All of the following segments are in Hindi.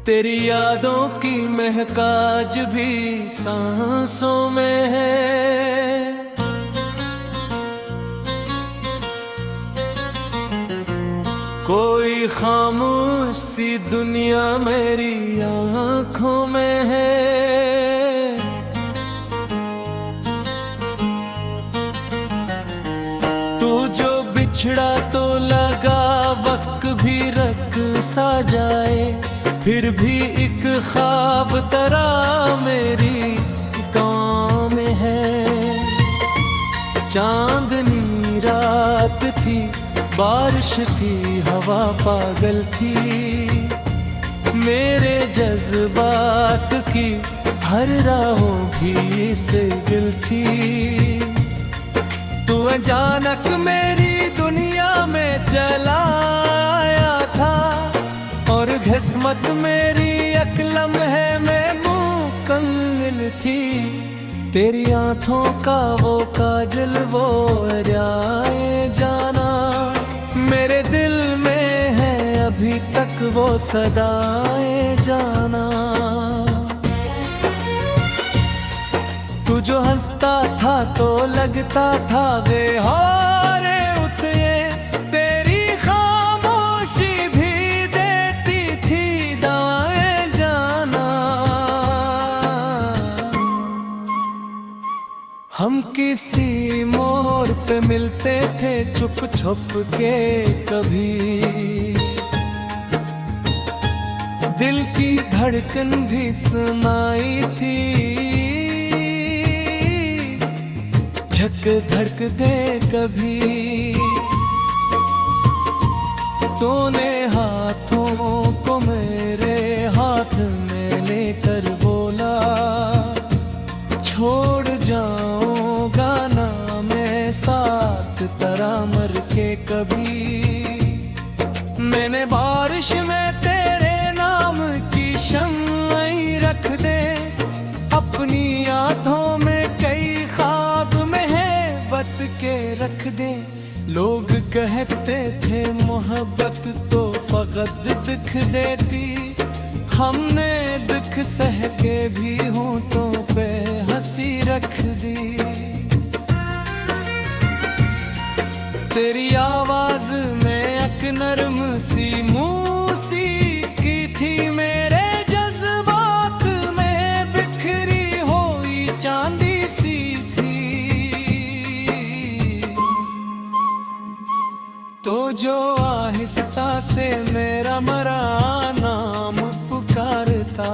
तेरी यादों की महकाज भी सांसों में है। कोई खामोश सी दुनिया मेरी आँखों में है। तू जो बिछड़ा तो लगा वक्त भी रख सा जाए, फिर भी एक ख्वाब तरा मेरी गाँव में है। चांदनी रात थी, बारिश थी, हवा पागल थी, मेरे जज्बात की हर राहों भी से दिल थी। तू अचानक मेरी दुनिया में चला आया था, और किस्मत मेरी एक लम्हे में मुकम्मिल थी। तेरी आँखों का वो काजल, वो जाए जाना मेरे दिल में है अभी तक वो सदाए जाना। तू जो हंसता था तो लगता था बेहारे उतरे, तेरी खामोशी भी देती थी दाएं जाना। हम किसी मोड़ पे मिलते थे छुप छुप के कभी, दिल की धड़कन भी सुनाई थी। झक धड़कते कभी, तूने हाथों को मेरे हाथ में लेकर बोला, छोड़ जाऊंगा ना मैं साथ तेरा मर के कभी। मैंने बारिश में तेरे नाम की शम्में रख दे, अपनी यादों में कई ख्वाब में है बत के रख दे। लोग कहते थे मोहब्बत तो फकत दुख देती, हमने दुख सह के भी होठों पे हंसी रख दी। तेरी आवाज में एक नरम सी मौसीकी थी, मेरे जज्बात में बिखरी हुई चांदी सी थी। तो जो आहिस्ता से मेरा मरा नाम पुकारता,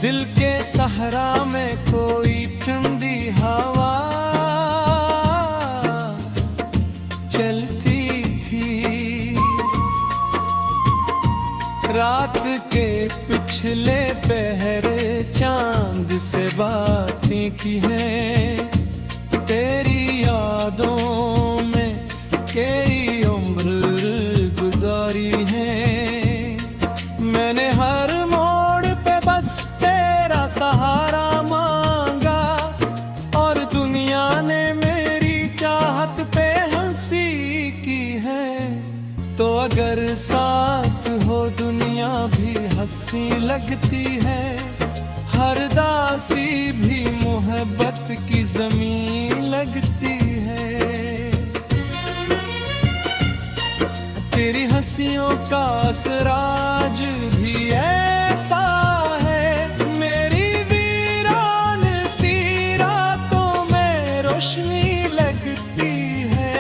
दिल के सहरा में कोई ठंडी हवा चलती थी। रात के पिछले पहरे चांद से बातें की हैं, तेरी यादों में कई उम्र गुजारी है। मैंने हर मोड़ पे बस तेरा सहारा मांगा, और दुनिया ने मेरी चाहत पे हंसी की है। तो अगर साथ हो दुनिया भी हंसी लगती है, हर दासी भी मोहब्बत की जमीन लगती है। तेरी हंसियों का असराज भी ऐसा है, मेरी वीरान सी रातों में रोशनी लगती है।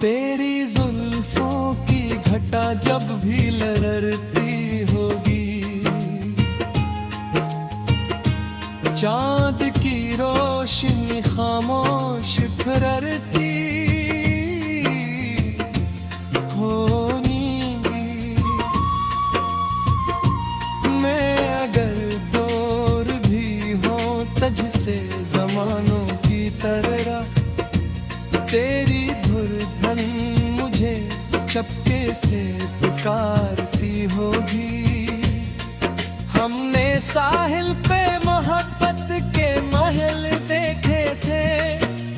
तेरी जुल्फों की घटा जब भी लहरती होगी, चांद की रोशनी खामोश फररती होगी। मैं अगर दूर भी हूँ तुझसे ज़मानों की तरह, तेरी धुरधन मुझे चपके से पुकारती होगी। हमने साहिल पे मोहब्बत के महल देखे थे,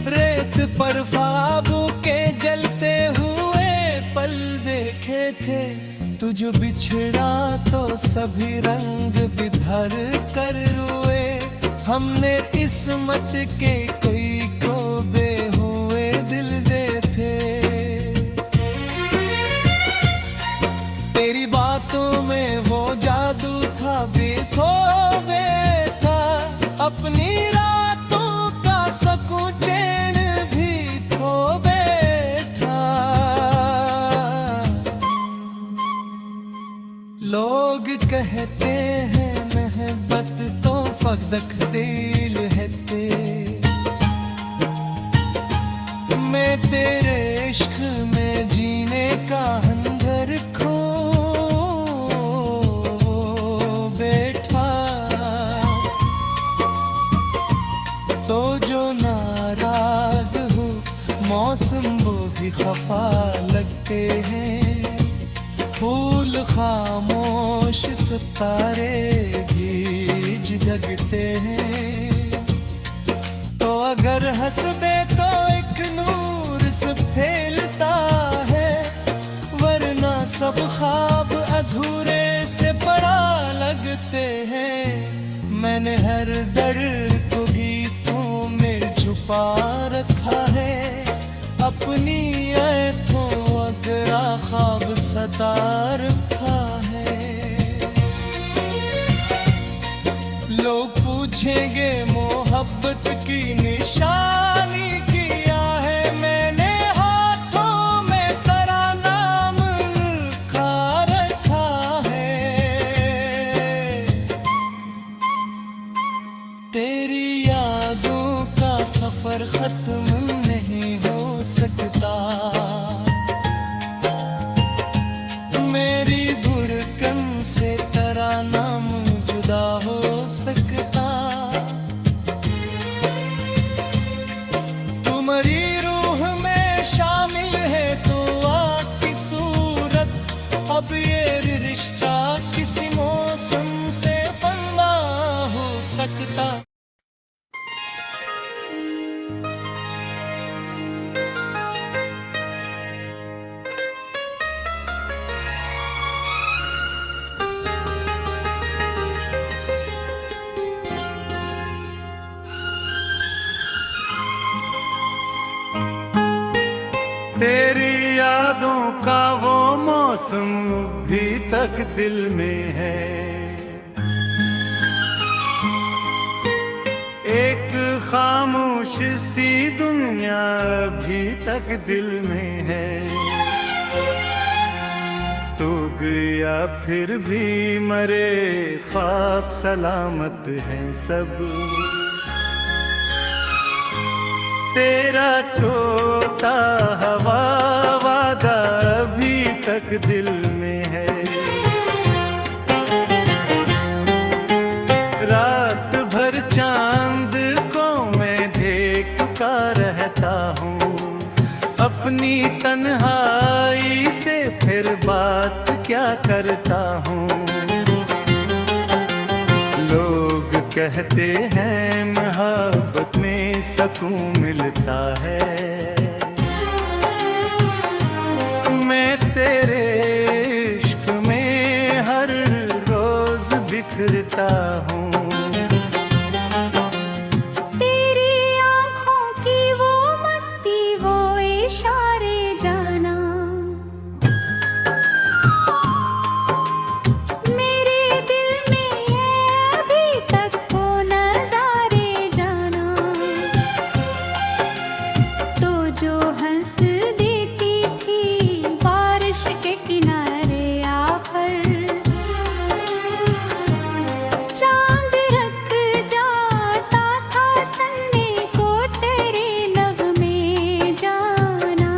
रेत पर ख्वाबों के जलते हुए जो बिछड़ा तो सभी रंग बिधर कर रोए। हमने किस्मत के कोई को हुए दिल दे थे। तेरी बातों में वो जादू था बेखौबे था। अपनी रातों का सकून चैन भी खो बैठा। लोग कहते हैं मोहब्बत तो फकदक दिल है ते। मैं तेरे इश्क में जीने का हंगर खो बैठा। तो जो नाराज हो मौसम वो भी खफा लगते हैं। फूल खामोश सितारे भी जगते हैं। तो अगर हंस दे तो एक नूर से फैलता है, वरना सब ख्वाब अधूरे से बड़ा लगते हैं। मैंने हर दर्द को गीतों में छुपा रखा है। अपनी ऐठों अगरा ख्वाब सता रखा है। लोग पूछेंगे मोहब्बत की निशानी किया है। मैंने हाथों में तेरा नाम लिखा रखा है। तेरी यादों का सफर खत्म नहीं हो सकता। मेरी धड़कन से तेरा नाम जुदा हो सकता। तुम्हारी रूह में शामिल है तो आपकी सूरत। अब ये रिश्ता किसी मौसम से फना हो सकता। तेरी यादों का वो मौसम भी तक दिल में है। एक खामोश सी दुनिया भी तक दिल में है। तू गया फिर भी मरे ख्वाब सलामत है सब। तेरा टूटा हवा वादा अभी तक दिल में है। रात भर चांद को मैं देखता रहता हूँ। अपनी तन्हाई से फिर बात क्या करता हूँ। लोग कहते हैं मोहब्बत में सुकून मिलता है। मैं तेरे इश्क में हर रोज बिखरता हूँ। तेरी आँखों की वो मस्ती वो इशारे जाना। मेरे दिल में अभी तक वो नजारे जाना। तो जो हंस देती थी बारिश के किनारे आकर। चांद रख जाता था सन्ने को तेरे लब में जाना।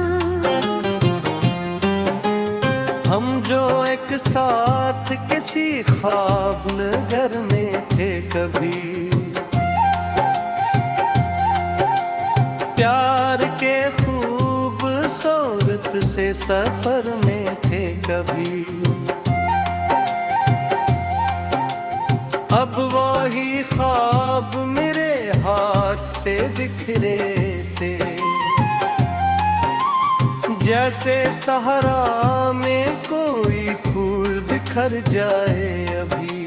हम जो एक साथ किसी ख्वाब नगर में थे कभी। प्यार के खूबसूरत से सफर में थे कभी। अब वही ख्वाब मेरे हाथ से बिखरे से। जैसे सहरा में कोई फूल बिखर जाए अभी।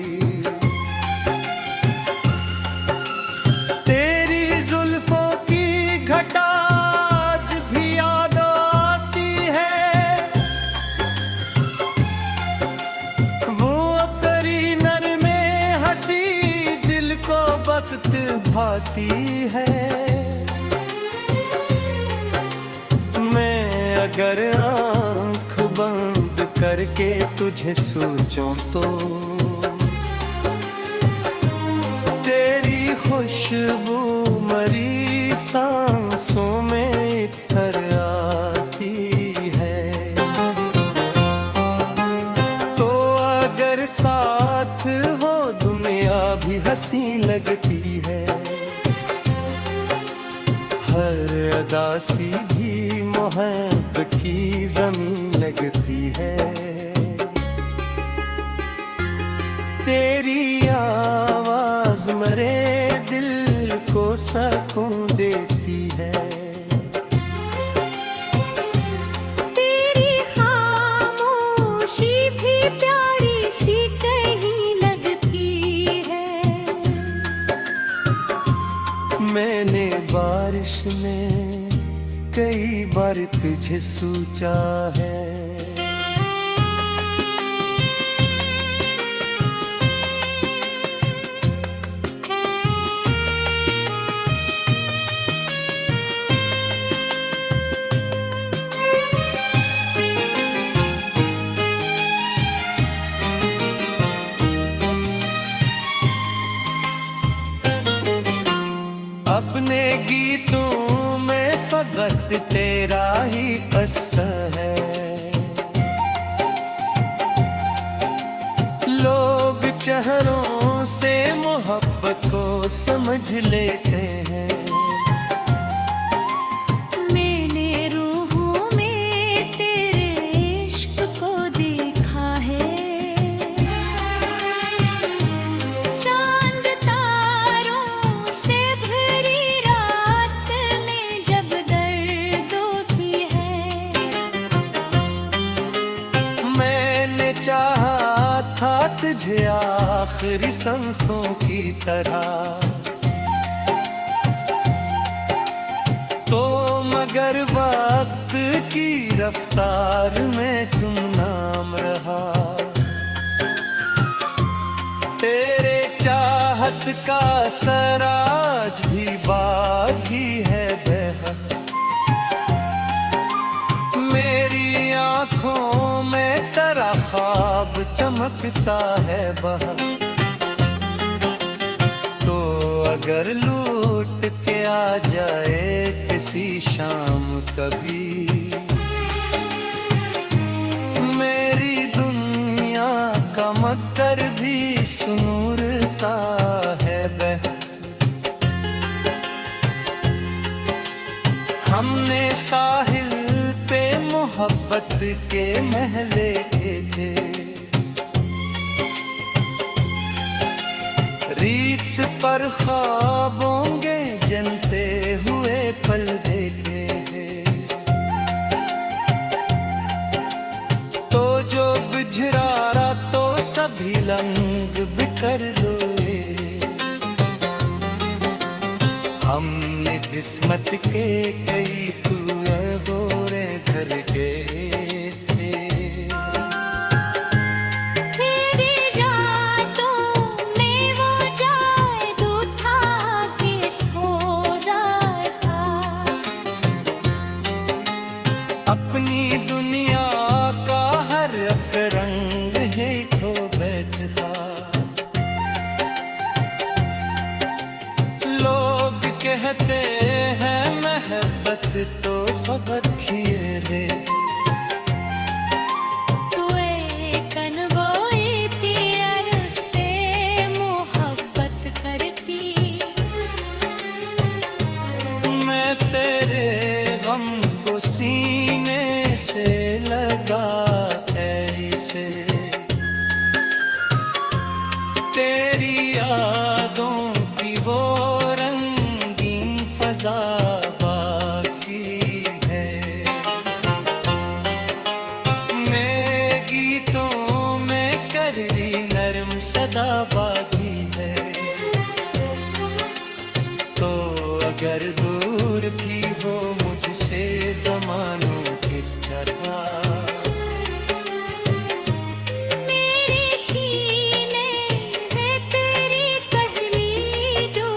तेरी जुल्फों की घटा आज भी याद आती है, वो अपनी नरमे हंसी दिल को वक्त भाती है। मैं अगर आँख बंद करके तुझे सोचूं तो तेरी खुशबू मरी सांसों में इतर आती है। तो अगर साथ हो दुनिया भी हंसी लगती है, हर अदा सीधी मोहब्बत की जमीन लगती है। तेरी आवाज मरे दिल को सुकून देती है। तेरी खामोशी भी प्यारी सी कहीं लगती है। मैंने बारिश में कई बार तुझे सोचा है। अपने गीतों में फकत तेरा ही असर है। लोग चेहरों से मोहब्बत को समझ लेते हैं। मैंने रूहों में तेरे इश्क को देखा है। चांद तारों से भरी रात में जब दर्द होती है। मैंने चाहा था तुझे आखिरी सांसों की तरह, तो मगर वक्त की रफ्तार में तुम नाम रहा। तेरे चाहत का सराज भी बागी है बेहद। मेरी आंखों में तेरा ख्वाब चमकता है बहा। तो अगर लूट के आ जाए किसी शाम कभी, मेरी दुनिया का मकर भी सुनूरता है बह। हमने साहिल पे मोहब्बत के महले थे। रीत पर ख्वाबों के जनते हुए पल देखे। तो जो बिछड़ा तो सभी रंग बिखर लोए। हमने किस्मत के कई कुएं बोरे घर के थे। तेरी यादों में वो जादू था कि थोड़ा था। अपनी दुनिया का हर एक रंग है खो बैठता। लोग कहते हैं मोहब्बत तो फकत किए रे। तू एक अनबोई प्यार से मोहब्बत करती। मैं तेरे गम को सीने से लगा ऐसे। तेरी यादों की वो रंगीन फजा बाकी है। मैं गीतों में मगर दूर भी हो मुझसे ज़मानों की तरह। मेरे सीने है तेरी पहली जो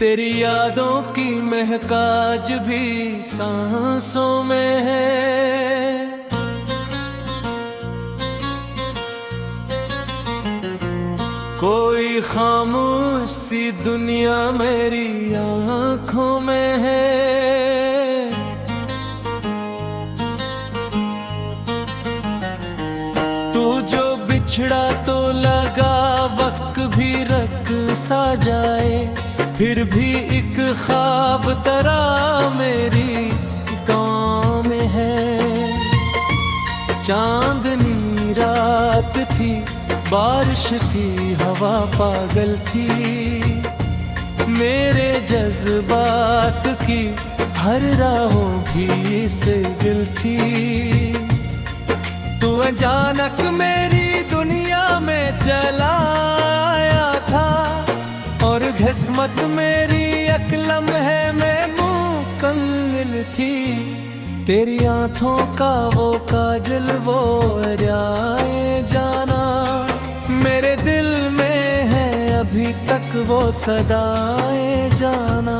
तेरी यादों की महकाज भी सांसों में है। कोई खामोश सी दुनिया मेरी आंखों में है। तू जो बिछड़ा तो लगा वक्त भी रख सा जाए, फिर भी एक ख्वाब तरह मेरी गाँव में है। चांदनी रात थी, बारिश थी, हवा पागल थी, मेरे जज्बात की हर राहों भी से दिल थी। तू अचानक मेरी दुनिया में चला आया था, और किस्मत मेरी एक लम्हे में मुकम्मिल थी। तेरी आंखों का वो काजल, वो राए जाना, मेरे दिल में है अभी तक वो सदाए जाना।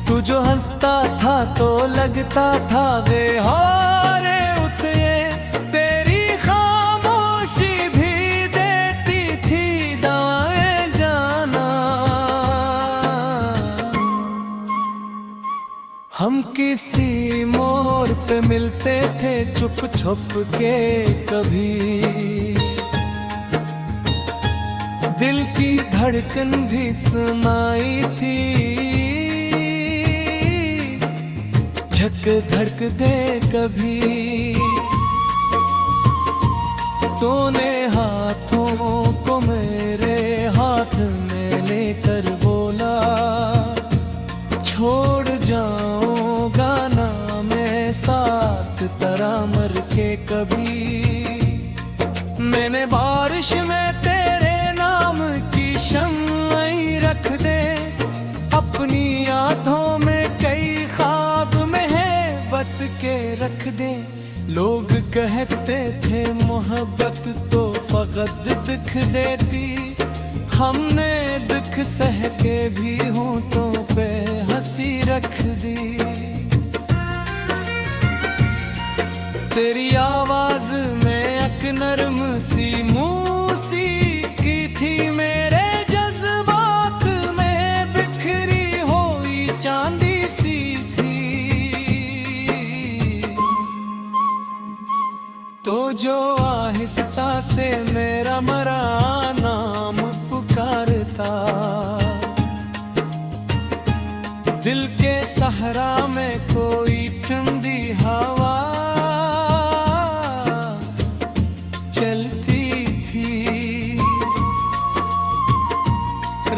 तू जो हंसता था तो लगता था बेहारे उतरे, तेरी खामोशी भी देती थी दवाएं जाना। हम किसी मोड़ पे मिलते थे चुप छुप के कभी, दिल की धड़कन भी सुनाई थी। झक धड़क दे कभी, तूने हाथों को मेरे हाथ में लेकर बोला, छोड़ जाऊंगा ना मैं साथ तेरा मर के कभी। मैंने बारिश में तेरे नाम की शम्में रख दे, अपनी यादों में कई ख्वाब में है बत के रख दे। लोग कहते थे मोहब्बत तो फकत दुख देती, हमने दुख सह के भी होठों पे हंसी रख दी। तेरी आवाज में एक नरम सी मौसीकी थी, मेरे जज्बात में बिखरी हुई चांदी सी थी। तो जो आहिस्ता से मेरा मरा नाम पुकारता, दिल के सहरा में कोई ठंडी हवा चलती थी।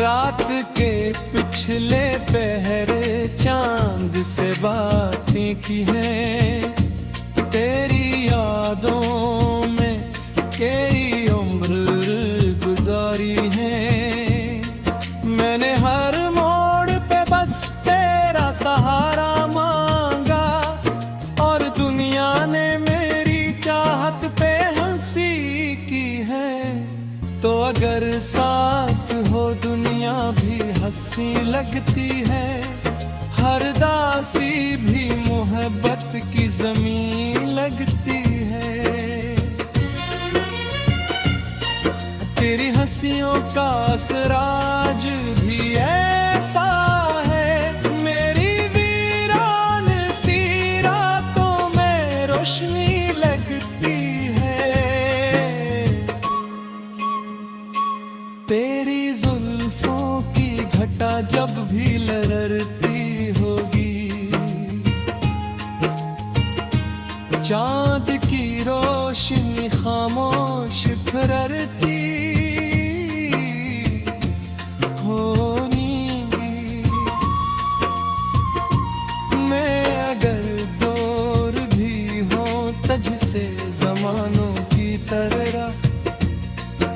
रात के पिछले पहर चांद से बातें की हैं, तेरी यादों में कई उम्र गुजारी है। मैंने हर मोड़ पे बस तेरा सहारा मांगा, और दुनिया ने मेरी चाहत पे हंसी की है। तो अगर साथ हो दुनिया भी हंसी लगती है, हर दासी भी मोहब्बत की जमीन लगती है। तेरी हंसियों का असराज भी ऐसा है, मेरी वीरान सी रातों में रोशनी लगती की रोशनी खामोश ठहरती होनी। मैं अगर दूर भी हूँ तुझसे जमानों की तरह,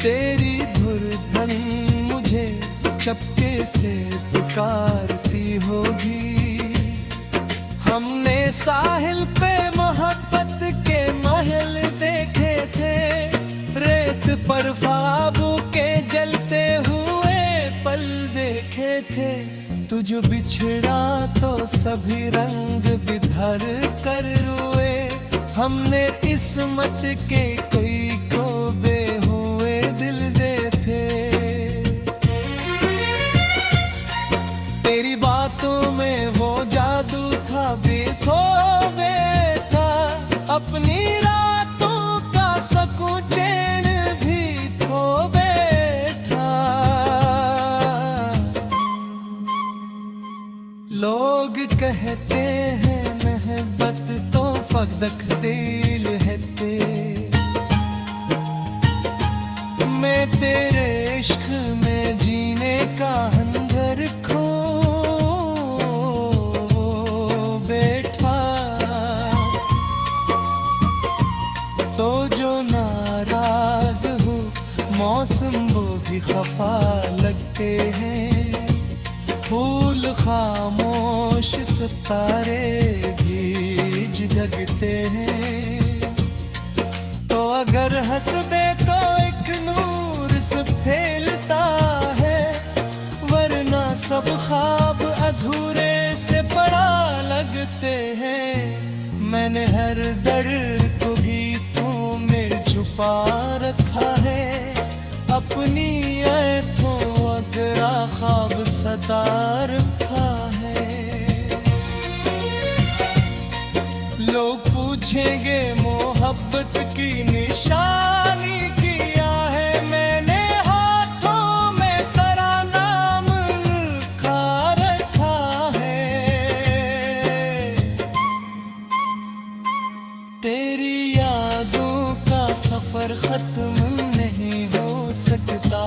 तेरी धुरधन मुझे चपके से पुकारती होगी। हमने साहिल पे मोहब्बत के महल देखे थे, रेत पर ख्वाबों के जलते हुए पल देखे थे। तू जो बिछड़ा तो सभी रंग बिधर कर रोए, हमने इस्मत के कोई खोबे हुए दिल दे थे। तेरी बातों में वो जादू था बेखौबे था, अपनी रातों का सकून चैन भी खोबे था। लोग कहते हैं मोहब्बत तो फकदक दिल है ते, मैं तेरे इश्क में जीने का हंगर खो बैठा। तो जो नाराज हूँ मौसम वो भी खफा लगते हैं, फूल खामोश सितारे भी जगते हैं। तो अगर हंस दे तो एक नूर से फैलता है, वरना सब ख्वाब अधूरे से बड़ा लगते हैं। मैंने हर दर्द को गीतों में छुपा रखा है, अपनी ऐठों अगरा ख्वाब सता रखा है। लोग पूछेंगे मोहब्बत की निशानी किया है मैंने, हाथों में तेरा नाम लिखा रखा है। तेरी यादों का सफर खत्म नहीं हो सकता।